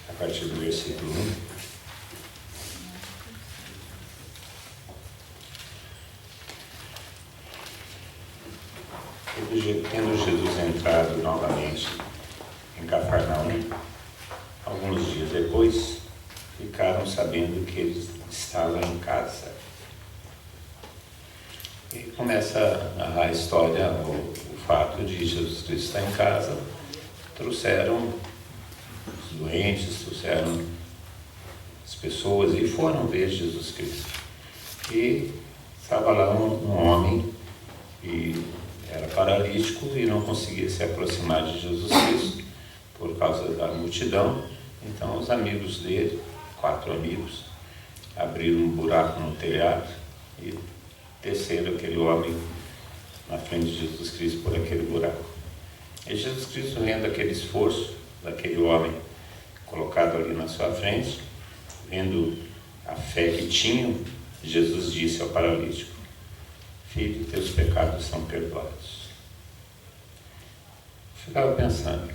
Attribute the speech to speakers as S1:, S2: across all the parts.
S1: A partir do versículo 1. Tendo Jesus entrado novamente em Cafarnaum, alguns dias depois, ficaram sabendo que ele estava em casa. E começa a história, o fato de Jesus Cristo estar em casa. Trouxeram os doentes, trouxeram as pessoas e foram ver Jesus Cristo. E estava lá um homem e era paralítico e não conseguia se aproximar de Jesus Cristo por causa da multidão. Então os amigos dele, 4 amigos, abriram um buraco no telhado e desceram aquele homem na frente de Jesus Cristo por aquele buraco. E Jesus Cristo, vendo aquele esforço daquele homem colocado ali na sua frente, vendo a fé que tinham, Jesus disse ao paralítico: filho, teus pecados são perdoados. Eu ficava pensando,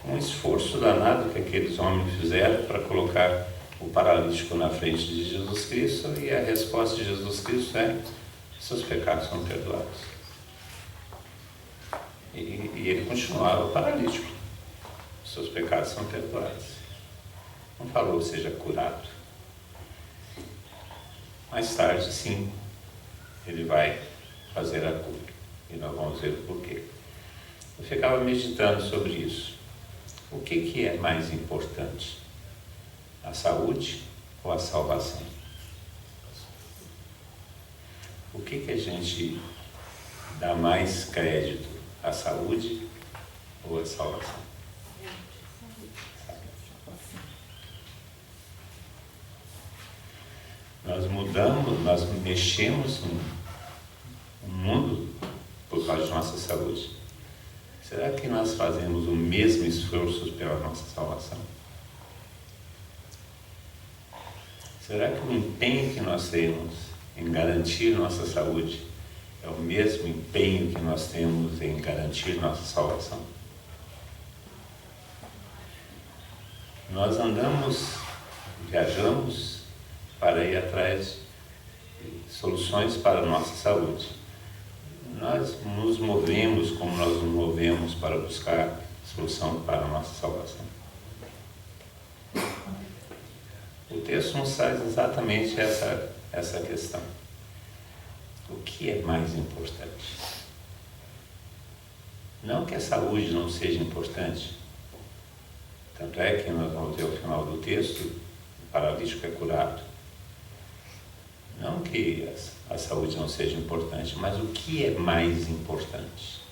S1: um esforço danado que aqueles homens fizeram para colocar o paralítico na frente de Jesus Cristo, e a resposta de Jesus Cristo é: seus pecados são perdoados. E ele continuava paralítico: seus pecados são perdoados. Não falou seja curado. Mais tarde, sim, ele vai fazer a cura. E nós vamos ver o porquê. Eu ficava meditando sobre isso. O que é mais importante? A saúde ou a salvação? O que a gente dá mais crédito? A saúde ou a salvação? Nós mudamos, nós mexemos no mundo por causa de nossa saúde. Será que nós fazemos o mesmo esforço pela nossa salvação? Será que o empenho que nós temos em garantir nossa saúde é o mesmo empenho que nós temos em garantir nossa salvação? Nós andamos, viajamos para ir atrás de soluções para a nossa saúde. Nós nos movemos como nós nos movemos para buscar solução para a nossa salvação. O texto nos traz exatamente essa questão. O que é mais importante? Não que a saúde não seja importante. Tanto é que nós vamos ver ao final do texto, o paralítico é curado. Não que a saúde não seja importante, mas o que é mais importante?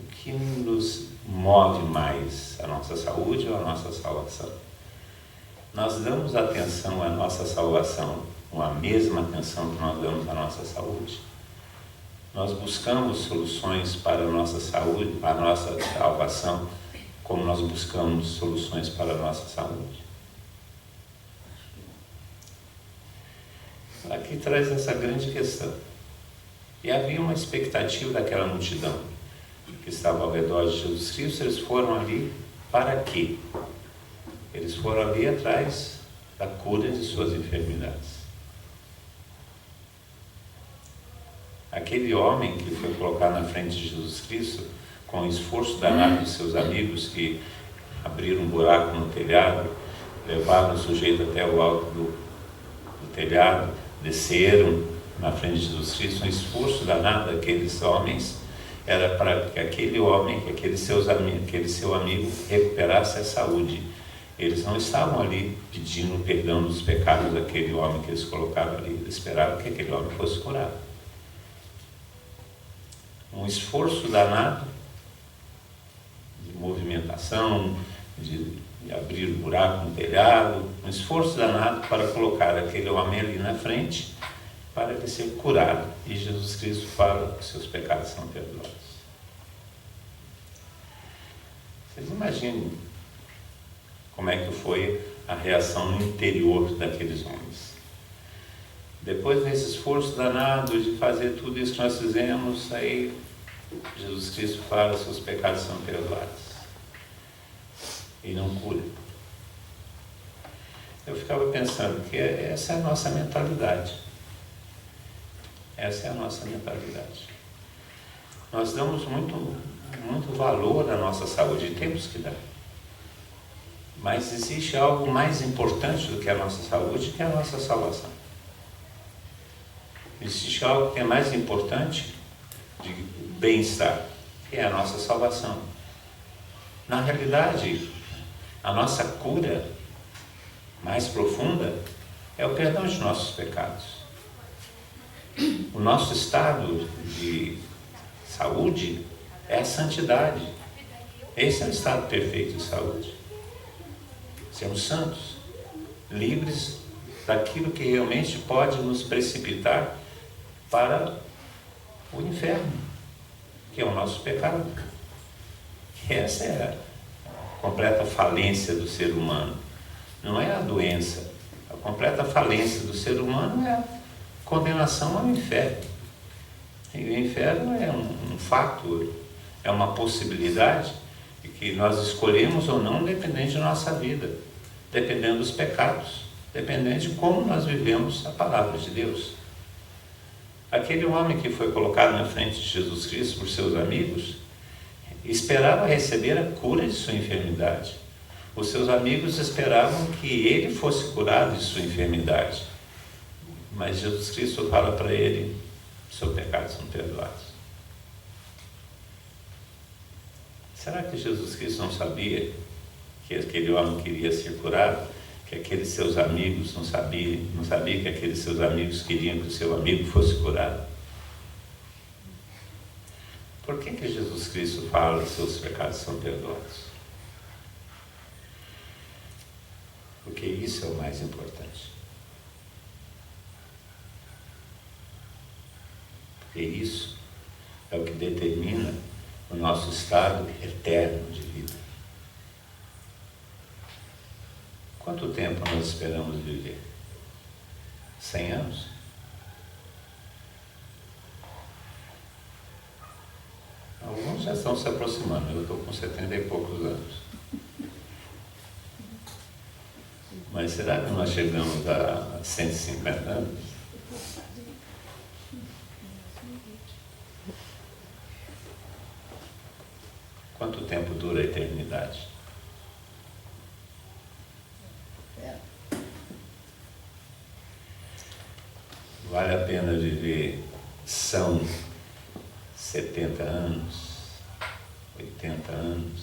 S1: O que nos move mais? A nossa saúde ou a nossa salvação? Nós damos atenção à nossa salvação com a mesma atenção que nós damos à nossa saúde? Nós buscamos soluções para a nossa saúde, para a nossa salvação, como nós buscamos soluções para a nossa saúde? Aqui traz essa grande questão. E havia uma expectativa daquela multidão que estava ao redor de Jesus Cristo. Eles foram ali para quê? Eles foram ali atrás da cura de suas enfermidades. Aquele homem que foi colocado na frente de Jesus Cristo, com o esforço danado dos seus amigos que abriram um buraco no telhado, levaram o sujeito até o alto do telhado, desceram na frente de Jesus Cristo. Um esforço danado daqueles homens era para que aquele homem, que aquele seu amigo recuperasse a saúde. Eles não estavam ali pedindo perdão dos pecados daquele homem que eles colocaram ali. Eles esperavam que aquele homem fosse curado. Um esforço danado de movimentação, de abrir o buraco no telhado, um esforço danado para colocar aquele homem ali na frente, para ele ser curado. E Jesus Cristo fala que seus pecados são perdoados. Vocês imaginam como é que foi a reação no interior daqueles homens? Depois desse esforço danado de fazer tudo isso que nós fizemos, aí Jesus Cristo fala: seus pecados são perdoados, e não cura. Eu ficava pensando que essa é a nossa mentalidade. Essa é a nossa mentalidade. Nós damos muito valor à nossa saúde, e temos que dar. Mas existe algo mais importante do que a nossa saúde, que é a nossa salvação. Existe algo que é mais importante de bem-estar, que é a nossa salvação. Na realidade, a nossa cura mais profunda é o perdão de nossos pecados. O nosso estado de saúde é a santidade. Esse é o estado perfeito de saúde. Sermos santos, livres daquilo que realmente pode nos precipitar para o inferno, que é o nosso pecado. Essa é a completa falência do ser humano. Não é a doença. A completa falência do ser humano é a condenação ao inferno. E o inferno é um fato, é uma possibilidade que nós escolhemos ou não, dependendo de nossa vida, dependendo dos pecados, dependendo de como nós vivemos a palavra de Deus. Aquele homem que foi colocado na frente de Jesus Cristo por seus amigos esperava receber a cura de sua enfermidade. Os seus amigos esperavam que ele fosse curado de sua enfermidade. Mas Jesus Cristo fala para ele: seus pecados são perdoados. Será que Jesus Cristo não sabia que aquele homem queria ser curado? Que aqueles seus amigos não sabia que aqueles seus amigos queriam que o seu amigo fosse curado? Por que Jesus Cristo fala que seus pecados são perdoados? Porque isso é o mais importante. Porque isso é o que determina o nosso estado eterno de vida. Quanto tempo nós esperamos viver? 100 anos? Alguns já estão se aproximando. Eu estou com 70 e poucos anos. Mas será que nós chegamos a 150 anos? Quanto tempo dura a eternidade? Vale a pena viver, são 70 anos, 80 anos,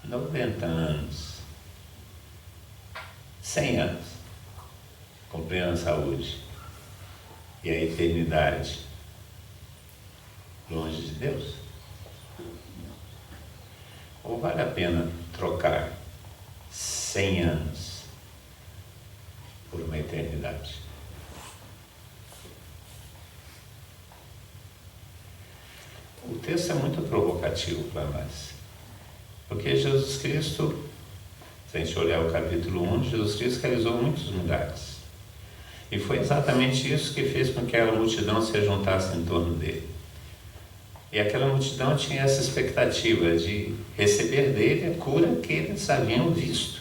S1: 90 anos, 100 anos, com plena saúde, e a eternidade longe de Deus? Ou vale a pena trocar 100 anos por uma eternidade? O texto é muito provocativo para nós, porque Jesus Cristo, se a gente olhar o capítulo 1, Jesus Cristo realizou muitos milagres, e foi exatamente isso que fez com que aquela multidão se juntasse em torno dele. E aquela multidão tinha essa expectativa de receber dele a cura que eles haviam visto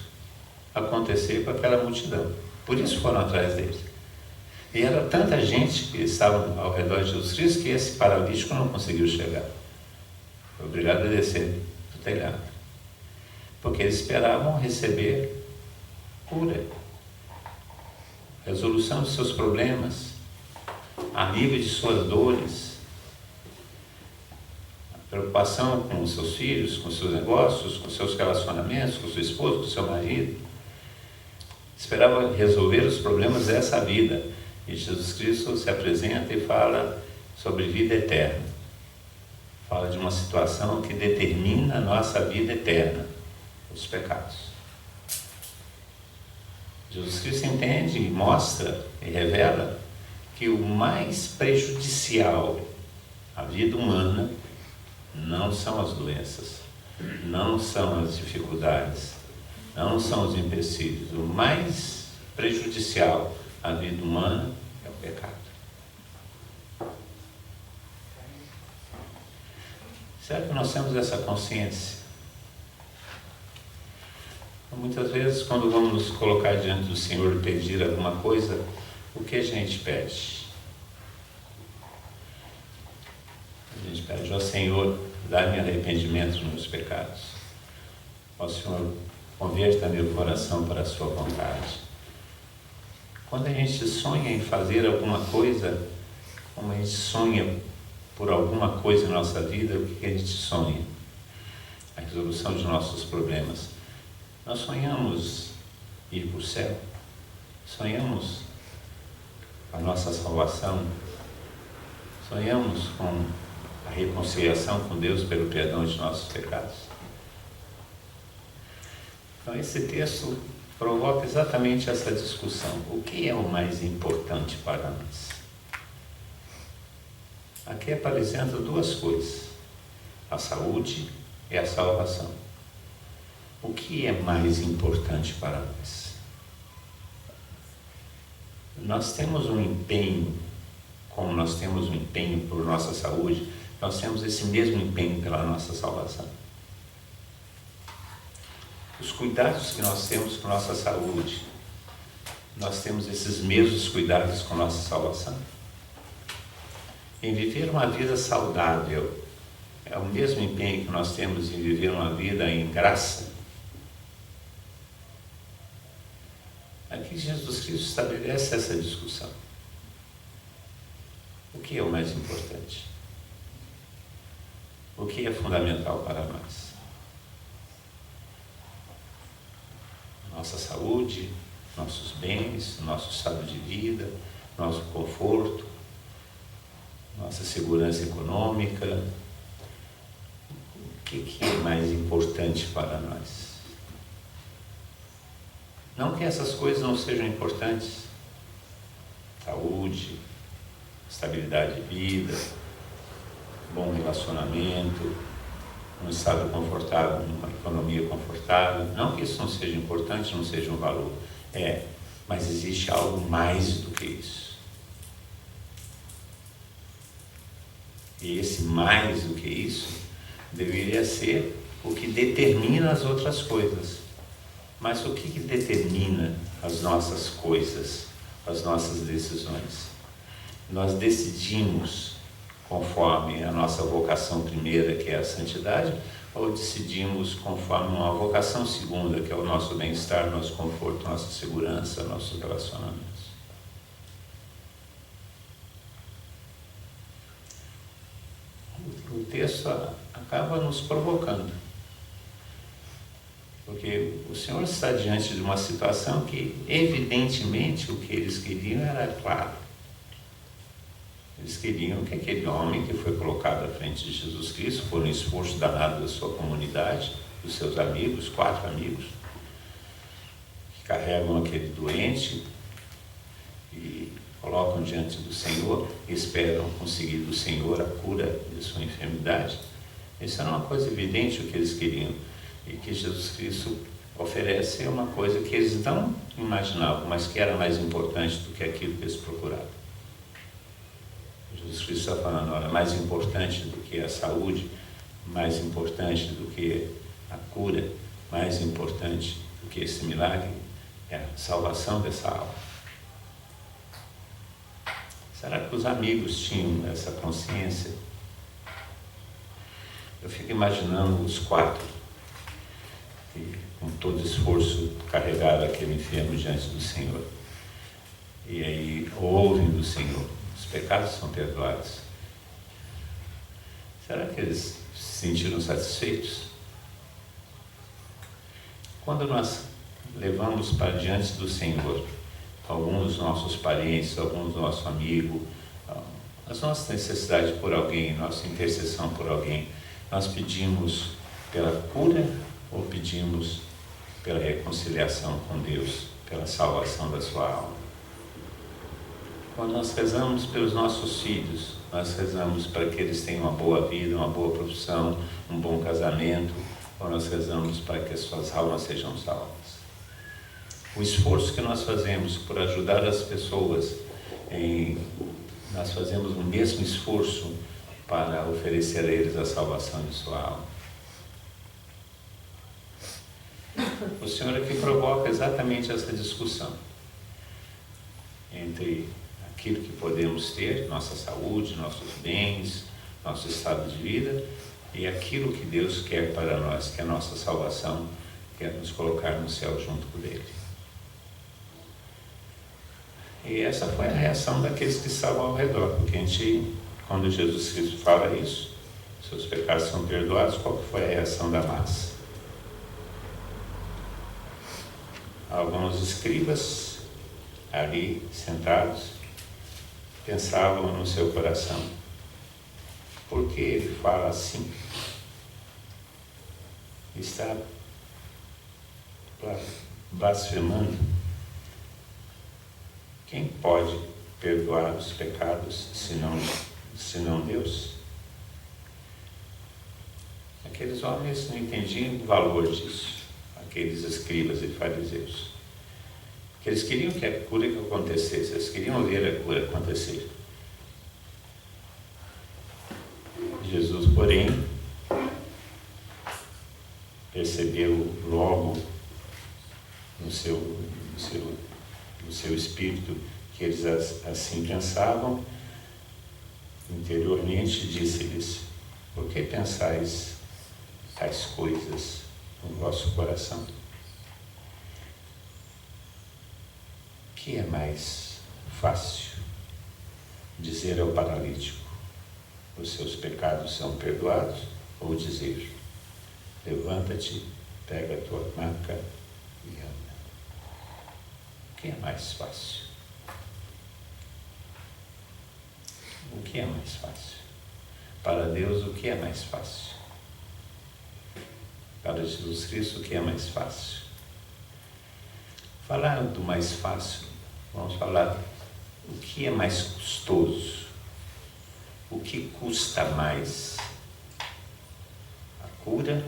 S1: acontecer com aquela multidão. Por isso foram atrás dele. E era tanta gente que estava ao redor de Jesus Cristo que esse paralítico não conseguiu chegar. Foi obrigado a descer do telhado. Porque eles esperavam receber cura, resolução de seus problemas, alívio de suas dores, preocupação com os seus filhos, com os seus negócios, com os seus relacionamentos, com o seu esposo, com o seu marido. Esperava resolver os problemas dessa vida. E Jesus Cristo se apresenta e fala sobre vida eterna. Fala de uma situação que determina a nossa vida eterna, os pecados. Jesus Cristo entende e mostra e revela que o mais prejudicial à vida humana não são as doenças, não são as dificuldades, não são os empecilhos. O mais prejudicial à vida humana é o pecado. Será que nós temos essa consciência? Muitas vezes, quando vamos nos colocar diante do Senhor e pedir alguma coisa, o que a gente pede? A gente pede: ó Senhor, dá-me arrependimento dos meus pecados. Ó Senhor, converta meu coração para a sua vontade. Quando a gente sonha em fazer alguma coisa, como a gente sonha por alguma coisa na nossa vida, o que a gente sonha? A resolução de nossos problemas. Nós sonhamos ir para o céu, sonhamos a nossa salvação, sonhamos com a reconciliação com Deus pelo perdão de nossos pecados. Então esse texto provoca exatamente essa discussão. O que é o mais importante para nós? Aqui apresentam duas coisas: a saúde e a salvação. O que é mais importante para nós? Nós temos um empenho, como nós temos um empenho por nossa saúde, nós temos esse mesmo empenho pela nossa salvação. Os cuidados que nós temos com nossa saúde, nós temos esses mesmos cuidados com nossa salvação. Em viver uma vida saudável, é o mesmo empenho que nós temos em viver uma vida em graça. Aqui Jesus Cristo estabelece essa discussão. O que é o mais importante? O que é fundamental para nós? Nossa saúde, nossos bens, nosso estado de vida, nosso conforto, nossa segurança econômica. O que é mais importante para nós? Não que essas coisas não sejam importantes. Saúde, estabilidade de vida, bom relacionamento, um estado confortável, uma economia confortável. Não que isso não seja importante, não seja um valor. Mas existe algo mais do que isso. E esse mais do que isso deveria ser o que determina as outras coisas. Mas o que determina as nossas coisas, as nossas decisões? Nós decidimos conforme a nossa vocação primeira, que é a santidade, ou decidimos conforme uma vocação segunda, que é o nosso bem-estar, nosso conforto, nossa segurança, nossos relacionamentos? O texto acaba nos provocando, porque o Senhor está diante de uma situação que, evidentemente, o que eles queriam era claro. Eles queriam que aquele homem que foi colocado à frente de Jesus Cristo, por um esforço danado da sua comunidade, dos seus amigos, 4 amigos, que carregam aquele doente e colocam diante do Senhor e esperam conseguir do Senhor a cura de sua enfermidade. Isso era uma coisa evidente o que eles queriam. E que Jesus Cristo oferece uma coisa que eles não imaginavam, mas que era mais importante do que aquilo que eles procuravam. Jesus Cristo está falando: olha, mais importante do que a saúde, mais importante do que a cura, mais importante do que esse milagre é a salvação dessa alma. Será que os amigos tinham essa consciência? Eu fico imaginando os 4 que, com todo esforço, carregaram aquele enfermo diante do Senhor. E aí ouvem do Senhor: os pecados são perdoados. Será que eles se sentiram satisfeitos? Quando nós levamos para diante do Senhor alguns dos nossos parentes, alguns do nosso amigo, as nossas necessidades por alguém, nossa intercessão por alguém, nós pedimos pela cura ou pedimos pela reconciliação com Deus, pela salvação da sua alma? Quando nós rezamos pelos nossos filhos, nós rezamos para que eles tenham uma boa vida, uma boa profissão, um bom casamento, ou nós rezamos para que as suas almas sejam salvas? O esforço que nós fazemos por ajudar as pessoas, nós fazemos o mesmo esforço para oferecer a eles a salvação de sua alma. O Senhor aqui provoca exatamente essa discussão entre aquilo que podemos ter, nossa saúde, nossos bens, nosso estado de vida, e aquilo que Deus quer para nós, que é a nossa salvação, quer nos colocar no céu junto com Ele. E essa foi a reação daqueles que estavam ao redor, porque a gente, quando Jesus Cristo fala isso, seus pecados são perdoados, qual foi a reação da massa? Alguns escribas ali sentados pensavam no seu coração: por que ele fala assim? Está blasfemando. Quem pode perdoar os pecados senão Deus? Aqueles homens não entendiam o valor disso, aqueles escribas e fariseus. Que eles queriam que a cura acontecesse, eles queriam ver a cura acontecer. Jesus, porém, percebeu logo no seu espírito que eles assim pensavam. Interiormente disse-lhes: por que pensais tais coisas no vosso coração? O que é mais fácil? Dizer ao paralítico: os seus pecados são perdoados, ou dizer: levanta-te, pega a tua maca e anda? O que é mais fácil? O que é mais fácil? Para Deus, o que é mais fácil? Para Jesus Cristo, o que é mais fácil? Falar do mais fácil, vamos falar o que é mais custoso. O que custa mais? A cura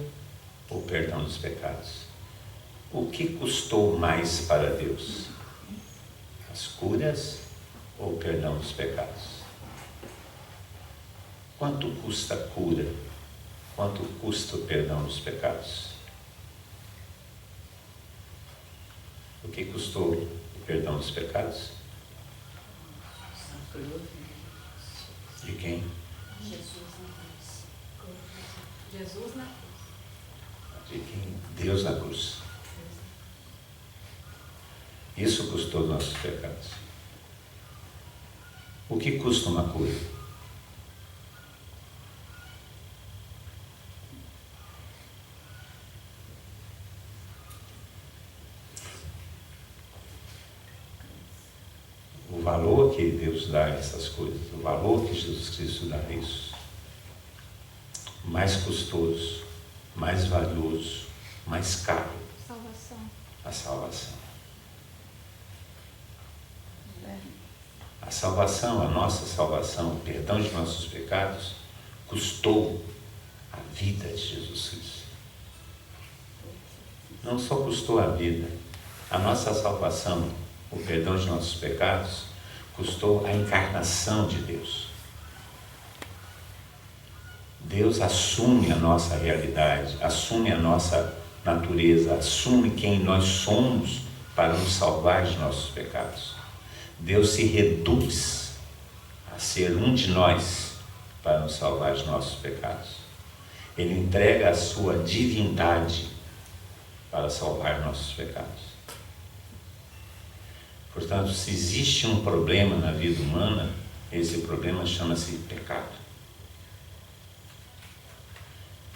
S1: ou o perdão dos pecados? O que custou mais para Deus? As curas ou o perdão dos pecados? Quanto custa a cura? Quanto custa o perdão dos pecados? O que custou o perdão dos pecados? De quem?
S2: Jesus na cruz.
S1: De quem? Deus na cruz. Isso custou os nossos pecados. O que custa uma cura? O valor que Deus dá a essas coisas, o valor que Jesus Cristo dá a isso, mais custoso, mais valioso, mais caro,
S2: Salvação.
S1: a salvação. A salvação, a nossa salvação, o perdão de nossos pecados, custou a vida de Jesus Cristo. Não só custou a vida, a nossa salvação, o perdão de nossos pecados, custou a encarnação de Deus. Deus assume a nossa realidade, assume a nossa natureza, assume quem nós somos para nos salvar de nossos pecados. Deus se reduz a ser um de nós para nos salvar de nossos pecados. Ele entrega a sua divindade para salvar nossos pecados. Portanto, se existe um problema na vida humana, esse problema chama-se pecado.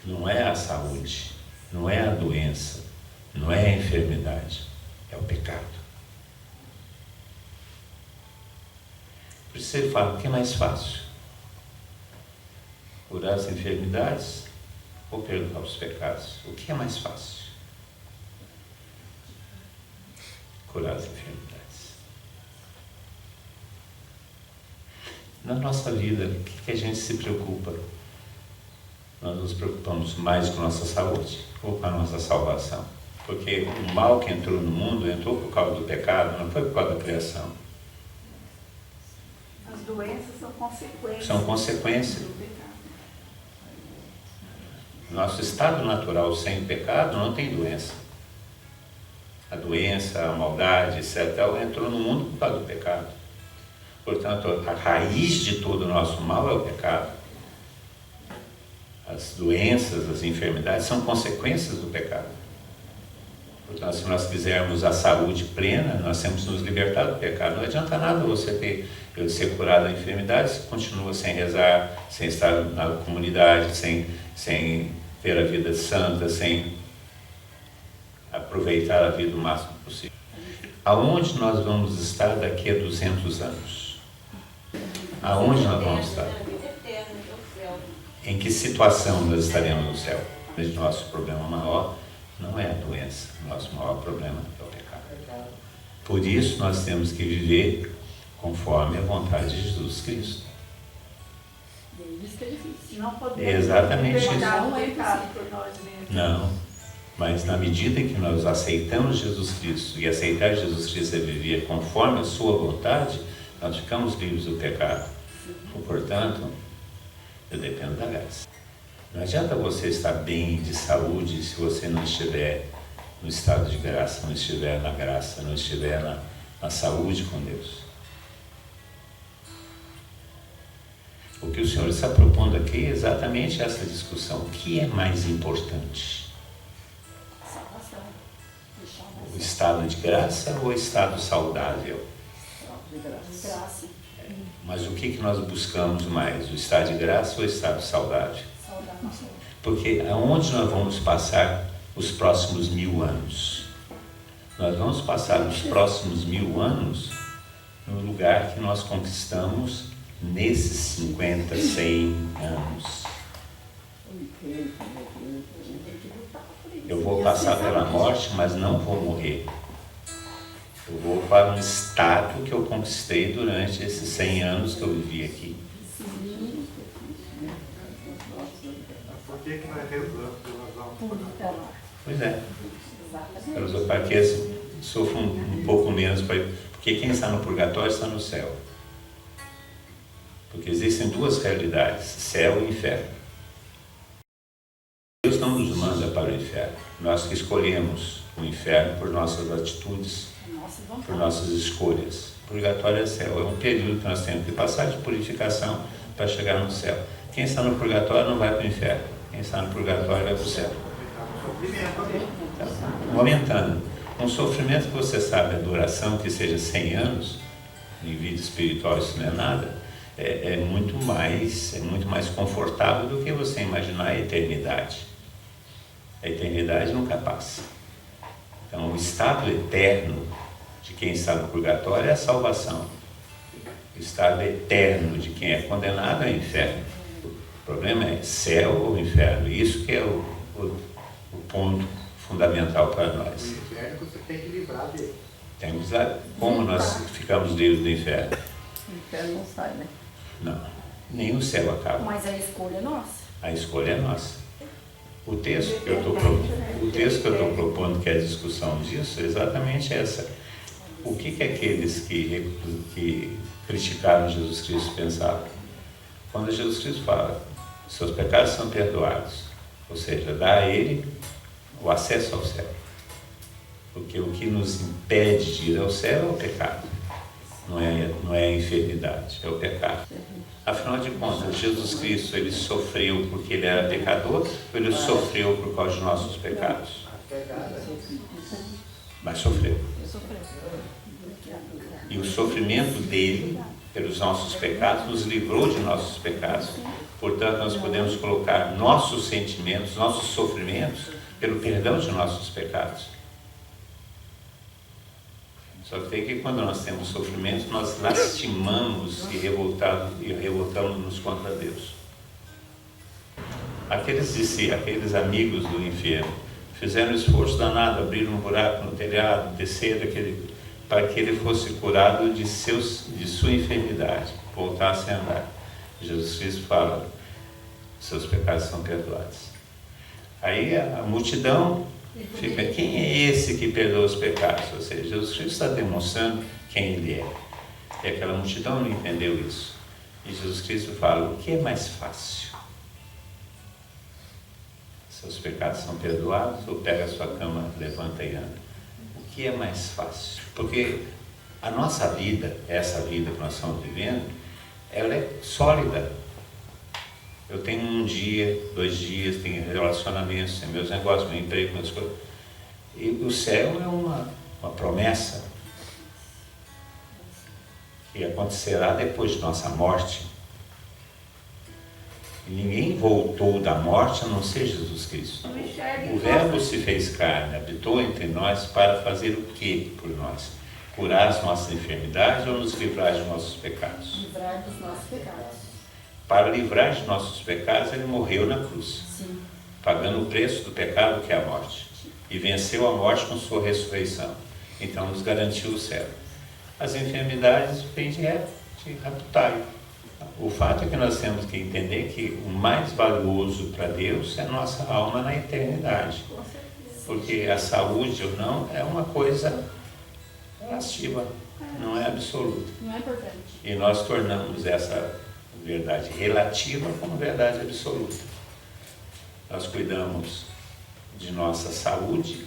S1: Não é a saúde, não é a doença, não é a enfermidade, é o pecado. Por isso ele fala: o que é mais fácil? Curar as enfermidades ou perdoar os pecados? O que é mais fácil? Curar as enfermidades. Na nossa vida, o que a gente se preocupa? Nós nos preocupamos mais com a nossa saúde ou com a nossa salvação? Porque o mal que entrou no mundo entrou por causa do pecado, não foi por causa da criação.
S2: As doenças são consequências.
S1: São consequências.
S2: Do pecado.
S1: Nosso estado natural sem o pecado não tem doença. A doença, a maldade, etc., entrou no mundo por causa do pecado. Portanto, a raiz de todo o nosso mal é o pecado. As doenças, as enfermidades são consequências do pecado. Portanto, se nós quisermos a saúde plena, nós temos que nos libertar do pecado. Não adianta nada você ser curado da enfermidade se continua sem rezar, sem estar na comunidade, sem ter a vida santa, sem aproveitar a vida o máximo possível. Aonde nós vamos estar daqui a 200 anos? Aonde nós vamos estar? Em que situação nós estaremos no céu? Nosso problema maior não é a doença, nosso maior problema é o pecado. Por isso nós temos que viver conforme a vontade de Jesus Cristo. É exatamente isso.
S3: Não é pecado por nós mesmos.
S1: Não, mas na medida que nós aceitamos Jesus Cristo e aceitar Jesus Cristo é viver conforme a sua vontade, nós ficamos livres do pecado. Portanto, eu dependo da graça. Não adianta você estar bem de saúde se você não estiver no estado de graça, não estiver na graça, não estiver na saúde com Deus. O que o Senhor está propondo aqui é exatamente essa discussão. O que é mais importante?
S3: Salvação.
S1: O estado de graça ou o estado saudável?
S3: De graça.
S1: Mas o que nós buscamos mais? O estado de graça ou o estado saudável? Porque aonde nós vamos passar os próximos 1000 anos? Nós vamos passar os próximos 1000 anos no lugar que nós conquistamos nesses 50, 100 anos. Eu vou passar pela morte, mas não vou morrer. Eu vou para um estado que eu conquistei durante esses 100 anos que eu vivi aqui.
S4: Por que nós rezamos?
S1: Pois é. Para que sofram um pouco menos, porque quem está no purgatório está no céu. Porque existem duas realidades, céu e inferno. Deus não nos manda para o inferno. Nós que escolhemos o inferno por nossas atitudes, por nossas escolhas. Purgatório é céu, é um período que nós temos que passar de purificação para chegar no céu. Quem está no purgatório não vai para o inferno. Quem está no purgatório vai para o céu. Momentâneo. Um sofrimento que você sabe, a duração que seja 100 anos, em vida espiritual isso não é nada, é muito mais confortável do que você imaginar a eternidade. A eternidade nunca passa. Então, o estado eterno de quem está no purgatório é a salvação. O estado eterno de quem é condenado é o inferno. O problema é céu ou inferno. Isso que é o ponto fundamental para nós.
S4: O inferno você tem que livrar dele.
S1: Temos como nós ficamos livres do inferno?
S3: O inferno não sai, né?
S1: Não, nem o céu acaba.
S3: Mas a escolha é nossa.
S1: A escolha é nossa. O texto que eu estou propondo, que é a discussão disso, é exatamente essa. O que aqueles que criticaram Jesus Cristo pensavam? Quando Jesus Cristo fala, seus pecados são perdoados, ou seja, dá a Ele o acesso ao céu. Porque o que nos impede de ir ao céu é o pecado. Não é a enfermidade, é o pecado. Afinal de contas, Jesus Cristo, Ele sofreu porque Ele era pecador ou Ele sofreu por causa de nossos pecados? Mas sofreu. E o sofrimento dele pelos nossos pecados nos livrou de nossos pecados. Portanto, nós podemos colocar nossos sentimentos, nossos sofrimentos pelo perdão de nossos pecados. Só que quando nós temos sofrimento, nós lastimamos e revoltamos-nos contra Deus. Aqueles amigos do enfermo fizeram um esforço danado, abriram um buraco no telhado, desceram para que ele fosse curado de sua enfermidade, voltasse a andar. Jesus Cristo fala, seus pecados são perdoados. Aí a multidão fica, quem é esse que perdoa os pecados? Ou seja, Jesus Cristo está demonstrando quem Ele é. E aquela multidão não entendeu isso. E Jesus Cristo fala, o que é mais fácil? seus pecados são perdoados, ou pega a sua cama, levanta e anda. O que é mais fácil? Porque a nossa vida, essa vida que nós estamos vivendo, ela é sólida. Eu tenho um dia, 2 dias, tenho relacionamentos, tenho meus negócios, meu emprego, minhas coisas. E o céu é uma promessa que acontecerá depois de nossa morte. E ninguém voltou da morte a não ser Jesus Cristo. O Verbo se fez carne, habitou entre nós para fazer o que por nós? Curar as nossas enfermidades ou nos livrar de nossos pecados?
S3: Livrar dos nossos pecados.
S1: Para livrar de nossos pecados, ele morreu na cruz,
S3: Sim.
S1: pagando o preço do pecado, que é a morte. E venceu a morte com sua ressurreição. Então nos garantiu o céu. As enfermidades vêm de raptaio. O fato é que nós temos que entender que o mais valioso para Deus é a nossa alma na eternidade. Porque a saúde ou não é uma coisa relativa, não é absoluta.
S3: Não é importante.
S1: E nós tornamos essa verdade relativa como verdade absoluta. Nós cuidamos de nossa saúde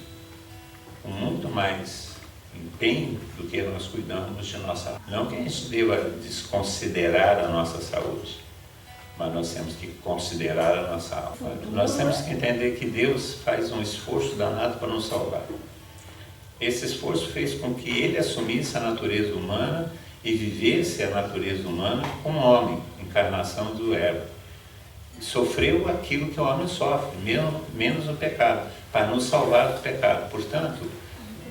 S1: com muito mais empenho do que nós cuidamos de nossa alma. Não que a gente deva desconsiderar a nossa saúde, mas nós temos que considerar a nossa alma. Nós temos que entender que Deus faz um esforço danado para nos salvar. Esse esforço fez com que Ele assumisse a natureza humana e vivesse a natureza humana como homem, encarnação do Verbo. Sofreu aquilo que o homem sofre, menos o pecado, para nos salvar do pecado. Portanto,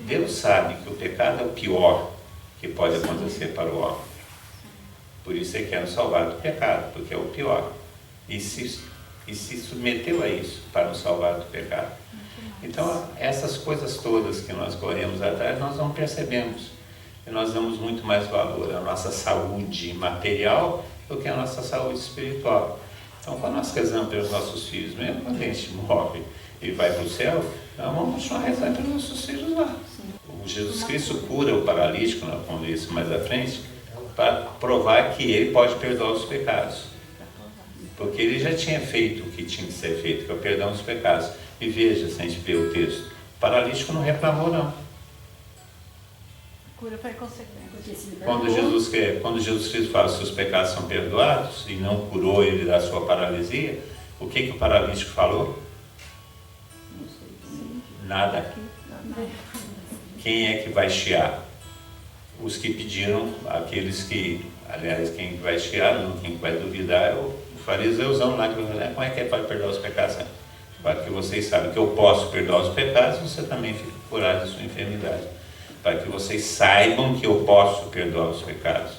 S1: Deus sabe que o pecado é o pior que pode acontecer para o homem. Por isso Ele quer nos salvar do pecado, porque é o pior. E se submeteu a isso para nos salvar do pecado. Então, essas coisas todas que nós corremos atrás, nós não percebemos. E nós damos muito mais valor à nossa saúde material do que à nossa saúde espiritual. Então, quando nós rezamos pelos nossos filhos, mesmo quando a gente morre e vai para o céu, nós vamos continuar rezando pelos nossos filhos lá. O Jesus Cristo cura o paralítico, nós vamos ver isso mais à frente, para provar que Ele pode perdoar os pecados. Porque Ele já tinha feito o que tinha que ser feito, que é o perdão dos pecados. E veja, se a gente vê o texto, o paralítico não reclamou, não.
S2: Cura foi consequência.
S1: Quando Jesus Cristo fala que seus pecados são perdoados e não curou ele da sua paralisia, o que o paralítico falou? Nada. Quem é que vai chiar? Os que pediram, aqueles que, aliás, quem vai chiar, não, quem vai duvidar é o fariseuzão lá, que vai falar, como é que pode perdoar os pecados? Para que vocês saibam que eu posso perdoar os pecados, você também fica curado da sua enfermidade. Para que vocês saibam que eu posso perdoar os pecados.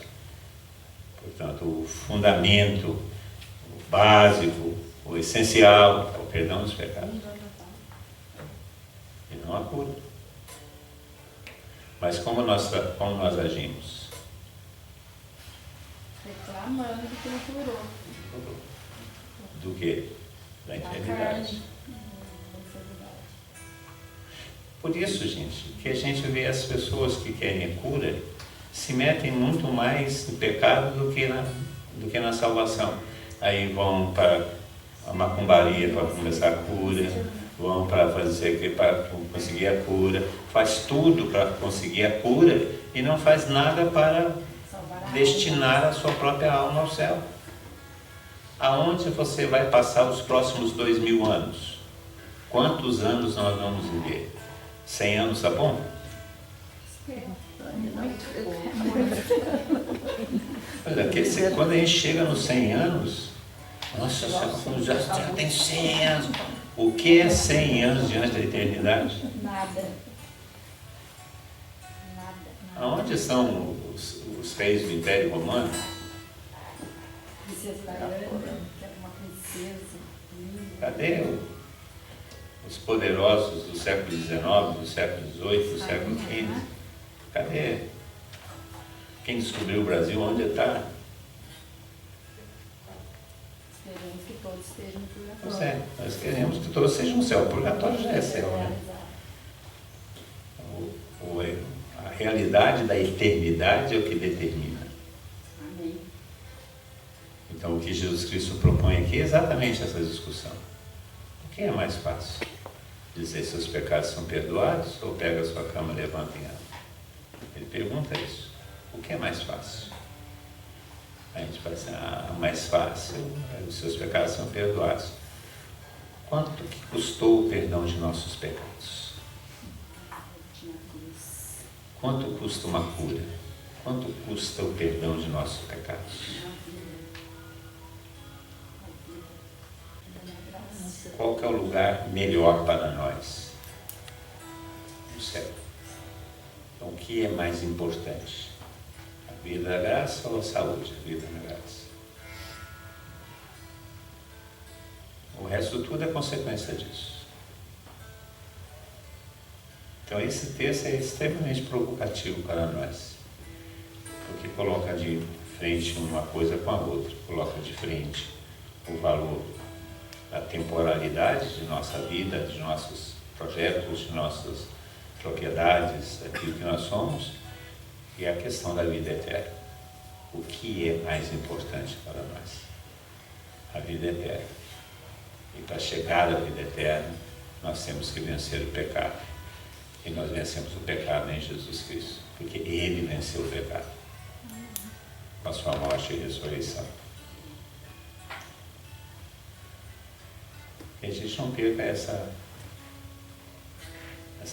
S1: Portanto, o fundamento, o básico, o essencial é o perdão dos pecados. E não a cura. Mas como nós agimos?
S3: Reclamando que não curou.
S1: Do quê? Da enfermidade. Por isso, gente, que a gente vê as pessoas que querem a cura se metem muito mais no pecado do que na salvação. Aí vão para a macumbaria para começar a cura, vão para conseguir a cura, faz tudo para conseguir a cura e não faz nada para destinar a sua própria alma ao céu. Aonde você vai passar os próximos 2000 anos? Quantos anos nós vamos viver? 100 anos, tá bom? Olha, quando a gente chega nos 100 anos, nossa, já tem 100 anos. O que é 100 anos diante da eternidade?
S3: Nada.
S1: Aonde são os reis do Império Romano?
S3: Princesa Diana, que era uma princesa.
S1: Cadê os poderosos do século XIX, do século XVIII, do século XV? Cadê? Quem descobriu o Brasil, onde está?
S3: Esperamos que todos estejam no purgatório.
S1: Pois é, nós queremos que todos sejam no céu. O purgatório já é céu, né? A realidade da eternidade é o que determina.
S3: Amém.
S1: Então, o que Jesus Cristo propõe aqui é exatamente essa discussão. O que é mais fácil? Dizer seus pecados são perdoados ou pega a sua cama e levanta em ela? Ele pergunta isso. O que é mais fácil? A gente fala assim, mais fácil, os seus pecados são perdoados. Quanto que custou o perdão de nossos pecados? Quanto custa uma cura? Quanto custa o perdão de nossos pecados? Qual que é o lugar melhor para nós? O céu. Então, o que é mais importante? A vida da graça ou a saúde? A vida da graça. O resto tudo é consequência disso. Então, esse texto é extremamente provocativo para nós, porque coloca de frente uma coisa com a outra, coloca de frente o valor da temporalidade de nossa vida, de nossos projetos, de nossas propriedades, daquilo que nós somos, e a questão da vida eterna. O que é mais importante para nós? A vida eterna. E para chegar à vida eterna, nós temos que vencer o pecado. E nós vencemos o pecado em Jesus Cristo, porque Ele venceu o pecado com a sua morte e ressurreição. E a gente não perca essa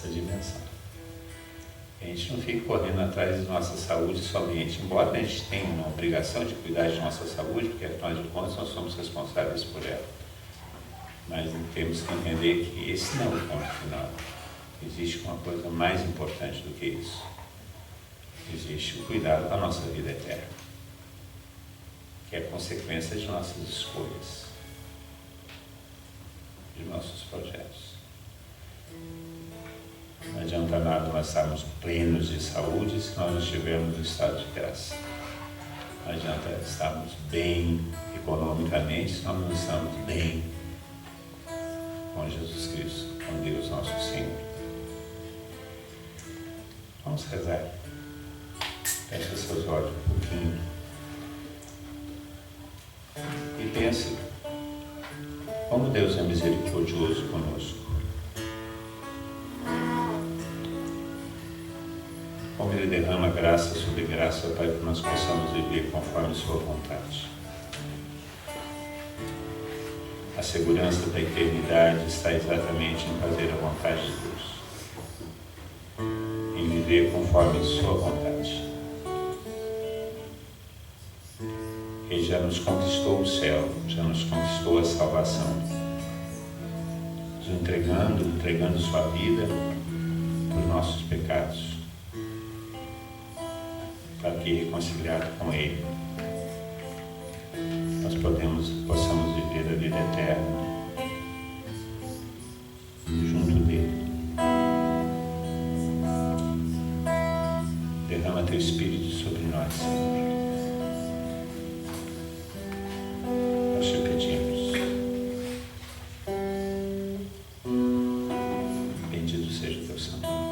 S1: dimensão. A gente não fique correndo atrás de nossa saúde somente, embora a gente tenha uma obrigação de cuidar de nossa saúde, porque afinal de contas nós somos responsáveis por ela. Mas temos que entender que esse não é o ponto final. Existe uma coisa mais importante do que isso. Existe o cuidado da nossa vida eterna, que é consequência de nossas escolhas, de nossos projetos. Não adianta nada nós estarmos plenos de saúde se nós não estivermos no estado de graça. Não adianta estarmos bem economicamente se nós não estamos bem com Jesus Cristo, com Deus nosso Senhor. Vamos rezar. Feche seus olhos um pouquinho e pense como Deus é misericordioso conosco. Como Ele derrama graça sobre graça para que nós possamos viver conforme Sua vontade. A segurança da eternidade está exatamente em fazer a vontade de Deus, em viver conforme Sua vontade. Ele já nos conquistou o céu, já nos conquistou a salvação, nos entregando Sua vida por nossos pecados, para que, reconciliado com Ele, nós possamos viver a vida eterna junto dele. Derrama Teu Espírito sobre nós, Senhor. Nós te pedimos. Bendito seja o Teu santo nome.